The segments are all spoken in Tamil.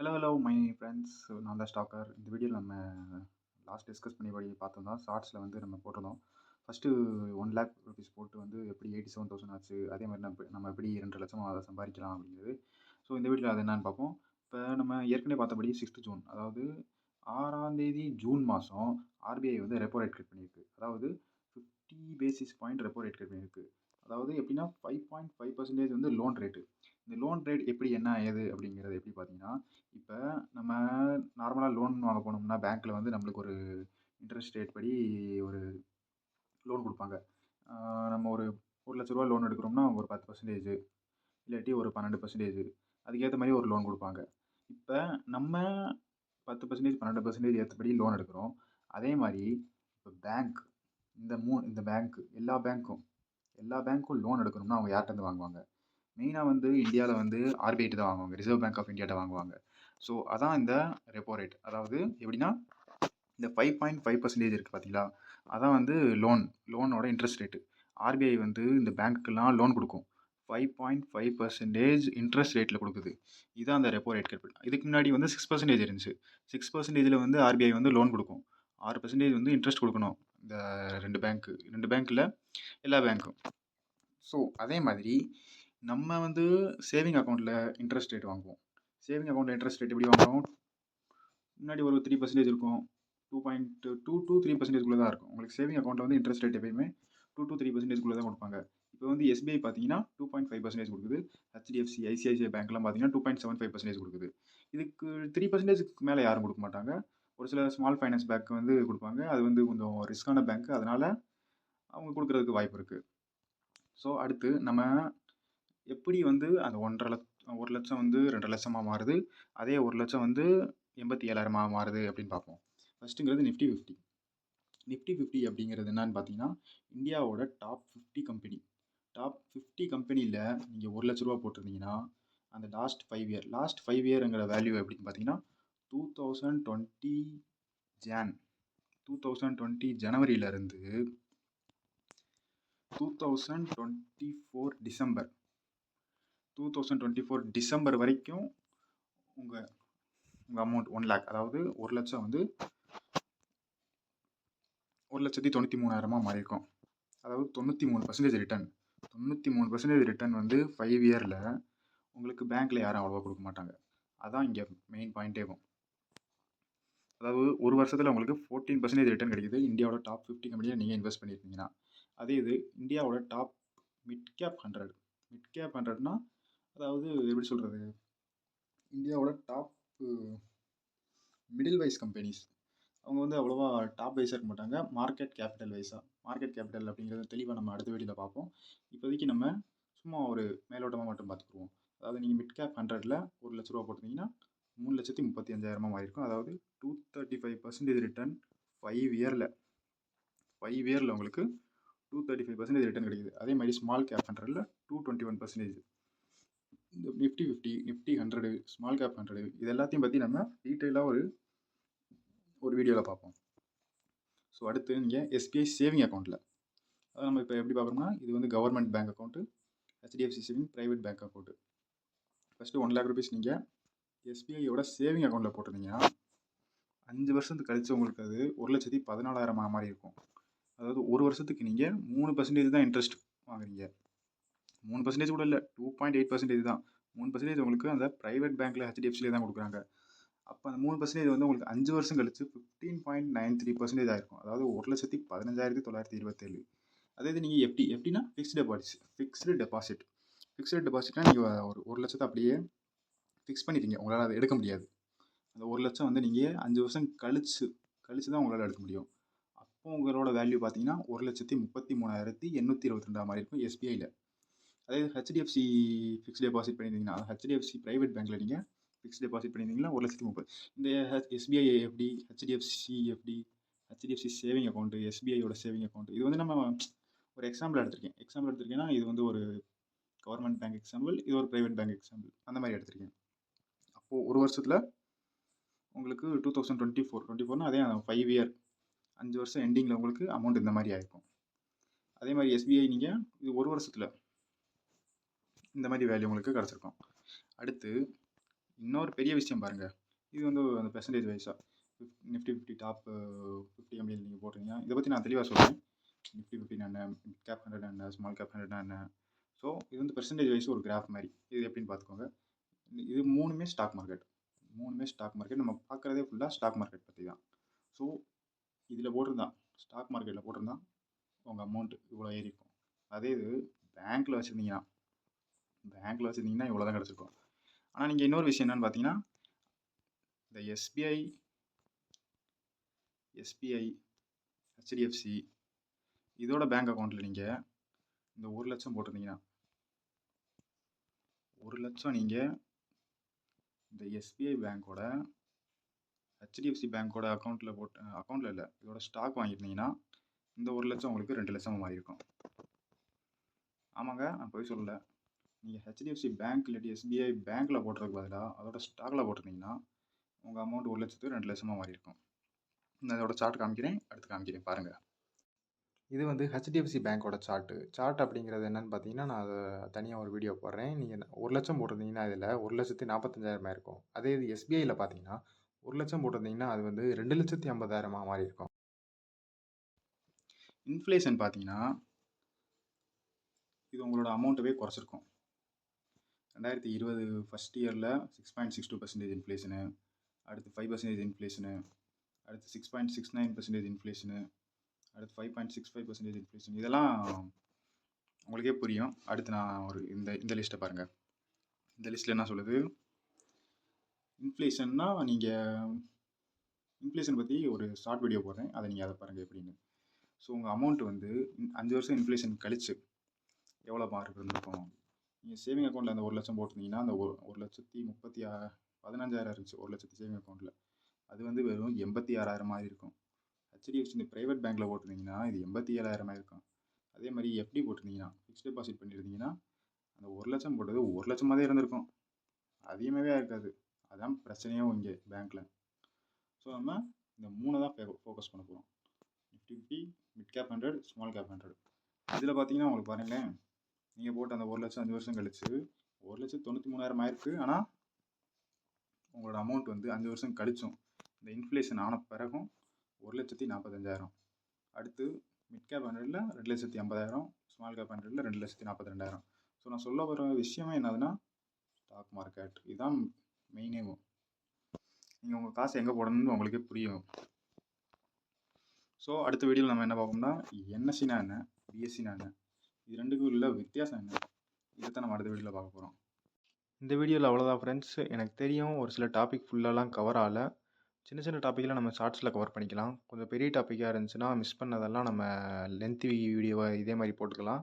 Hello my friends. நான் தான் ஸ்டாக்கர். இந்த வீடியோவில் நம்ம லாஸ்ட் டிஸ்கஸ் பண்ணிபடி பார்த்தோம் தான். ஷார்ட்ஸில் வந்து நம்ம போட்டிருந்தோம். ஃபஸ்ட்டு 1,00,000 ருபீஸ் போட்டு வந்து எப்படி 87,000 ஆச்சு, அதே மாதிரி நம்ம எப்படி 2,00,000 அதை சம்பாதிக்கலாம் அப்படிங்கிறது. ஸோ இந்த வீடியோவில் அது என்னன்னு பார்ப்போம். இப்போ நம்ம ஏற்கனவே பார்த்தபடி 6th ஜூன், அதாவது 6ஆம் தேதி ஜூன் மாதம் ஆர்பிஐ வந்து ரெப்போ ரேட் கட் பண்ணியிருக்கு. அதாவது 50 basis point repo rate cut பண்ணியிருக்கு. அதாவது எப்படின்னா 5.5% வந்து லோன் ரேட்டு. இந்த லோன் ரேட் எப்படி என்ன ஏது அப்படிங்கிறது எப்படி பார்த்தீங்கன்னா, இப்போ நம்ம நார்மலாக லோன் வாங்க போனோம்னா பேங்க்கில் வந்து நம்மளுக்கு ஒரு இன்ட்ரெஸ்ட் ரேட் படி ஒரு லோன் கொடுப்பாங்க. நம்ம ஒரு ரூ. 1,00,000 லோன் எடுக்கிறோம்னா ஒரு 10% இல்லாட்டி ஒரு 12% அதுக்கேற்ற மாதிரி ஒரு லோன் கொடுப்பாங்க. இப்போ நம்ம 10% 12% ஏற்றபடி லோன் எடுக்கிறோம். அதே மாதிரி இப்போ பேங்க் இந்த பேங்க் எல்லா பேங்க்கும் லோன் எடுக்கணும்னா அவங்க யார்கிட்ட வாங்குவாங்க? மெயினாக வந்து இந்தியாவில் வந்து ஆர்பிஐ தான் வாங்குவாங்க. ரிசர்வ் பேங்க் ஆஃப் இந்தியாட்ட வாங்குவாங்க. ஸோ அதான் இந்த ரெப்போ ரேட். அதாவது எப்படின்னா, இந்த 5.5% இருக்குது பார்த்தீங்களா, அதான் வந்து லோனோட இன்ட்ரெஸ்ட் ரேட்டு. ஆர்பிஐ வந்து இந்த பேங்க்குக்கெல்லாம் லோன் கொடுக்கும். 5.5% இன்ட்ரெஸ்ட் ரேட்டில் கொடுக்குது. இதுதான் அந்த ரெப்போ ரேட் கட். இதுக்கு முன்னாடி வந்து 6% இருந்துச்சு. 6%ல் வந்து ஆர்பிஐ வந்து லோன் கொடுக்கும். 6% வந்து இன்ட்ரெஸ்ட் கொடுக்கணும். இந்த ரெண்டு பேங்க்கில் எல்லா பேங்க்கும். ஸோ அதே மாதிரி நம்ம வந்து சேவிங் அக்கௌண்ட்டில் இன்ட்ரெஸ்ட் ரேட் வாங்குவோம். சேவிங் அக்கௌண்ட்டில் இன்ட்ரெஸ்ட் ரேட் எப்படி வாங்குவோம்? முன்னாடி ஒரு 3% இருக்கும். 2.2 to 3% தான் இருக்கும். உங்களுக்கு சேவிங் அக்கௌண்ட்டில் வந்து இன்ட்ரெஸ்ட் ரேட் எப்பயுமே 2 to 3% தான் கொடுப்பாங்க. இப்போ வந்து எஸ்பிஐ பார்த்தீங்கன்னா 2.5% கொடுக்குது. ஹெச்டிஎஃப்சி, ஐசிஐசிஐ பேங்க்லாம் பார்த்தீங்கன்னா 2.75% கொடுக்குது. இதுக்கு 3%க்கு மேலே யாரும் கொடுக்க மாட்டாங்க. ஒரு சில ஸ்மால் ஃபைனான்ஸ் பேங்க் வந்து கொடுப்பாங்க. அது வந்து கொஞ்சம் ரிஸ்கான பேங்க், அதனால அவங்க கொடுக்குறதுக்கு வாய்ப்பு இருக்குது. ஸோ அடுத்து நம்ம எப்படி வந்து அந்த 1,00,000 வந்து 2,00,000 மாறுது, அதே 1,00,000 வந்து 87,000 மாறுது அப்படின்னு பார்ப்போம். ஃபஸ்ட்டுங்கிறது நிஃப்டி 50. நிஃப்டி 50 அப்படிங்கிறது என்னன்னு பார்த்தீங்கன்னா, இந்தியாவோட டாப் 50 கம்பெனி. டாப் 50 கம்பெனியில் நீங்கள் ரூ. 1,00,000 போட்டிருந்தீங்கன்னா, அந்த லாஸ்ட் 5 இயருங்கிற வேல்யூ எப்படின்னு பார்த்தீங்கன்னா 2020 ஜனவரியிலேருந்து 2024 டிசம்பர் வரைக்கும் உங்கள் அமௌண்ட் 1,00,000, அதாவது 1,00,000 வந்து 1,93,000 மாறி இருக்கும். அதாவது 93% ரிட்டர்ன். 93% ரிட்டர்ன் வந்து 5 இயரில் உங்களுக்கு பேங்க்கில் யாரும் அவ்வளோவா கொடுக்க மாட்டாங்க. அதான் இங்கே மெயின் பாயிண்ட்டேவும். அதாவது ஒரு வருஷத்தில் உங்களுக்கு 14% ரிட்டர்ன் கிடைக்குது இந்தியாவோட டாப் 50 கம்பெனியில் நீங்கள் இன்வெஸ்ட் பண்ணியிருந்தீங்கன்னா. அதே இது இந்தியாவோட டாப் மிட் கேப் 100னா, அதாவது எப்படி சொல்கிறது, இந்தியாவோட டாப் மிடில் வைஸ் கம்பெனிஸ். அவங்க வந்து அவ்வளோவா டாப் வைஸாக இருக்க மாட்டாங்க, மார்க்கெட் கேபிட்டல் அப்படிங்கிறது தெளிவாக நம்ம அடுத்த வீடியோவில் பார்ப்போம். இப்போதைக்கு நம்ம சும்மா ஒரு மேலோட்டமாக மட்டும் பார்த்துக்குருவோம். அதாவது நீங்கள் மிட் கேப் 100ல் 1,00,000 போட்டிருந்தீங்கன்னா 3,35,000 ஆயிருக்கும். அதாவது 235% ரிட்டர்ன் 5 இயரில் உங்களுக்கு 235% ரிட்டர்ன் கிடைக்குது. அதே மாதிரி ஸ்மால் கேப் 100ல் 221%. இந்த நிஃப்டி 50, நிஃப்டி 100, ஸ்மால் கேப் 100 இது எல்லாத்தையும் பற்றி நம்ம டீட்டெயிலாக ஒரு வீடியோவில் பார்ப்போம். ஸோ அடுத்து நீங்கள் எஸ்பிஐ சேவிங் அக்கௌண்ட்டில், அதாவது நம்ம இப்போ எப்படி பார்க்குறோம்னா, இது வந்து government bank account, HDFC saving private bank account. First 1,00,000 rupees நீங்கள் எஸ்பிஐயோட சேவிங் அக்கௌண்ட்டில் போட்டிருந்தீங்கன்னா 5 வருஷத்துக்கு கழிச்சு உங்களுக்கு அது 1,14,000 மாதிரி இருக்கும். அதாவது ஒரு வருஷத்துக்கு நீங்கள் 3% தான் இன்ட்ரெஸ்ட் வாங்குறீங்க. 3% கூட இல்லை, 2.8% தான். 3% உங்களுக்கு அந்த ப்ரைவேட் பேங்க்கில் ஹெச்டிஎஃப்சிலே தான் கொடுக்குறாங்க. அப்போ அந்த 3% வந்து உங்களுக்கு 5 வருஷம் கழிச்சு 15.93% ஆயிருக்கும். அதாவது 1,15,927. அதே இது நீங்கள் எப்படின்னா ஃபிக்ஸ்டு டெபாசிட்னா நீங்கள் ஒரு 1,00,000 அப்படியே ஃபிக்ஸ் பண்ணிட்டீங்க, உங்களால் அதை எடுக்க முடியாது. அந்த 1,00,000 வந்து நீங்கள் 5 வருஷம் கழிச்சு தான் உங்களால் எடுக்க முடியும். அப்போ உங்களோட வேல்யூ பார்த்தீங்கன்னா 1,33,822 மாதிரி இருக்கும் எஸ்பிஐயில். அதே ஹெச்டிஎஃப்சி ஃபிக்ஸ் டெபாசிட் பண்ணியிருந்தீங்கன்னா, ஹெச்டிஎஃப்சி ப்ரைவேட் பேங்க்கில் நீங்கள் ஃபிக்ஸ் டெபாசிட் பண்ணியிருந்தீங்கன்னா 1,30,000. இந்த SBI FD, HDFC saving account, எஸ்பிஐயோட சேவிங் அக்கௌண்ட், இது வந்து நம்ம ஒரு எக்ஸாம்பிள் எடுத்திருக்கேன்னா, இது வந்து ஒரு கவர்மெண்ட் பேங்க் எக்ஸாம்பிள், இது ஒரு ப்ரைவேட் பேங்க் எக்ஸாம்பிள், அந்த மாதிரி எடுத்திருக்கேன். அப்போது ஒரு வருஷத்தில் உங்களுக்கு 2024னா அதே 5 இயர் 5 வருஷம் எண்டிங்கில் உங்களுக்கு அமௌண்ட் இந்த மாதிரி ஆயிருக்கும். அதே மாதிரி எஸ்பிஐ நீங்கள் இது ஒரு வருஷத்தில் இந்த மாதிரி வேல்யூ உங்களுக்கு கிடச்சிருக்கும். அடுத்து இன்னொரு பெரிய விஷயம் பாருங்கள், இது வந்து அந்த பெர்சன்டேஜ் வைஸாக நிஃப்டி 50 டாப் 50 எம்டிஎல் நீங்கள் போட்டிருந்தீங்க. இதை பற்றி நான் தெளிவாக சொல்கிறேன். நிஃப்டி 50 என்ன, மிட் கேப் 100 என்ன, ஸ்மால் கேப் 100 என்ன. ஸோ இது வந்து பெர்சன்டேஜ் வைஸ் ஒரு கிராஃப் மாதிரி. இது எப்படின்னு பார்த்துக்கோங்க. இது மூணுமே ஸ்டாக் மார்க்கெட். நம்ம பார்க்குறதே ஃபுல்லாக ஸ்டாக் மார்க்கெட் பற்றி தான். ஸோ இதில் போட்டிருந்தான், ஸ்டாக் மார்க்கெட்டில் போட்டிருந்தான் உங்கள் அமௌண்ட் இவ்வளோ ஏறி இருக்கும். அதே இது பேங்க்கில் வச்சுருந்தீங்கன்னா இவ்வளோ தான் கிடச்சிருக்கும். ஆனால் நீங்கள் இன்னொரு விஷயம் என்னென்னு பார்த்தீங்கன்னா, இந்த எஸ்பிஐ, ஹெச்டிஎஃப்சி இதோட பேங்க் அக்கௌண்ட்டில் நீங்கள் இந்த 1 லட்சம் போட்டிருந்தீங்கன்னா, 1 லட்சம் நீங்கள் இந்த எஸ்பிஐ பேங்க்கோட, ஹெச்டிஎஃப்சி பேங்க்கோட அக்கௌண்ட்டில் இல்லை, இதோட ஸ்டாக் வாங்கியிருந்தீங்கன்னா இந்த 1 லட்சம் உங்களுக்கு 2 லட்சமாக மாறி இருக்கும். ஆமாங்க, நான் போய் சொல்லலை. நீங்கள் ஹெச்டிஎஃப்சி பேங்க் இல்லாட்டி எஸ்பிஐ பேங்க்கில் போடுறதுக்கு பதிலாக அதோட ஸ்டாக்கில் போட்டிருந்தீங்கன்னா உங்கள் அமௌண்ட் 1 லட்சத்துக்கு 2 லட்சமாக மாறி இருக்கும். நான் அதோட சார்ட் காமிக்கிறேன், அடுத்து காமிக்கிறேன் பாருங்கள். இது வந்து ஹெச்டிஎஃப்சி பேங்க்கோட சார்ட் அப்படிங்கிறது என்னென்னு பார்த்தீங்கன்னா, நான் அதை தனியாக ஒரு வீடியோ போடுறேன். நீங்கள் 1 லட்சம் போட்டிருந்தீங்கன்னா இதில் 1,45,000 இருக்கும். அதே இது எஸ்பிஐயில் பார்த்தீங்கன்னா 1 லட்சம் போட்டிருந்தீங்கன்னா அது வந்து 2,50,000 மாறி இருக்கும். இன்ஃப்ளேஷன் பார்த்தீங்கன்னா இது உங்களோட அமௌண்ட்டவே குறைச்சிருக்கும். 2020 ஃபஸ்ட் இயரில் 6.62% இன்ஃப்ளேஷனு, அடுத்து 5% இன்ஃப்ளேஷனு, அடுத்து 6.69% இன்ஃப்ளேஷனு, அடுத்து 5.65% இன்ஃப்ளேஷன். இதெல்லாம் உங்களுக்கே புரியும். அடுத்து நான் ஒரு இந்த லிஸ்ட்டை பாருங்கள். இந்த லிஸ்ட்டில் என்ன சொல்லுது, இன்ஃப்ளேஷன்னா நீங்கள் இன்ஃப்ளேஷன் பற்றி ஒரு ஷார்ட் வீடியோ போடுறேன், அதை நீங்கள் அதை பாருங்கள் எப்படின்னு. ஸோ உங்கள் அமௌண்ட் வந்து 5 வருஷம் இன்ஃப்ளேஷன் கழிச்சு எவ்வளோ மார்க் இருந்திருக்கும். நீங்கள் சேவிங் அக்கௌண்ட்டில் அந்த 1 லட்சம் போட்டிருந்தீங்கன்னா அந்த 1,16,000 இருந்துச்சு 1 லட்சத்து சேவிங் அக்கௌண்ட்டில். அது வந்து வெறும் 86,000 இருக்கும். ஹெச்டிஎஃப்சி இந்த ப்ரைவேட் பேங்க்கில் போட்டிருந்தீங்கன்னா இது 87,000 இருக்கும். அதே மாதிரி எஃப்டி போட்டிருந்தீங்கன்னா, ஃபிக்ஸ்ட் டெபாசிட் பண்ணியிருந்தீங்கன்னா அந்த 1 லட்சம் போட்டது 1 லட்சமாக தான் இருந்திருக்கும், அதிகமாகவே இருக்காது. அதுதான் பிரச்சனையும் இங்கே பேங்க்கில். ஸோ நம்ம இந்த 3 தான் ஃபோக்கஸ் பண்ண போகிறோம். Nifty 50, mid cap 100, small cap 100. இதில் பார்த்தீங்கன்னா உங்களுக்கு பாருங்களேன், நீங்கள் போட்ட அந்த 1 லட்சம் 5 வருஷம் கழிச்சு 1,93,000 ஆயிருக்கு. ஆனால் உங்களோட அமௌண்ட் வந்து 5 வருஷம் கழிச்சும் இந்த இன்ஃப்ளேஷன் ஆன பிறகும் 1,45,000. அடுத்து மிட் கேப் 100ல் 2,50,000, ஸ்மால் கேப் 100ல் 2,42,000. ஸோ நான் சொல்ல வர விஷயமே என்னதுன்னா, ஸ்டாக் மார்க்கெட் இதுதான் மெயினேவும். நீங்கள் உங்கள் காசு எங்கே போடணும்னு உங்களுக்கே புரியும். ஸோ அடுத்த வீடியோவில் நம்ம என்ன பார்ப்போம்னா, என்எஸ்சினா என்ன, பிஎஸ்சினா என்ன, இது ரெண்டுக்கும் உள்ள வித்தியாசம் என்ன, இதைத்தான் நம்ம அடுத்த வீடியோவில் பார்க்க போகிறோம். இந்த வீடியோவில் அவ்வளோதான் ஃப்ரெண்ட்ஸ். எனக்கு தெரியும் ஒரு சில டாபிக் ஃபுல்லாலாம் கவர் ஆகலை. சின்ன சின்ன டாப்பிக்கெலாம் நம்ம ஷார்ட்ஸில் கவர் பண்ணிக்கலாம். கொஞ்சம் பெரிய டாப்பிக்காக இருந்துச்சுன்னா மிஸ் பண்ணதெல்லாம் நம்ம லென்த்தி வீடியோவை இதே மாதிரி போட்டுக்கலாம்.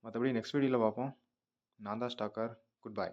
மற்றபடி நெக்ஸ்ட் வீடியோவில் பார்ப்போம். நான் தான் ஸ்டாக்கர். Good bye.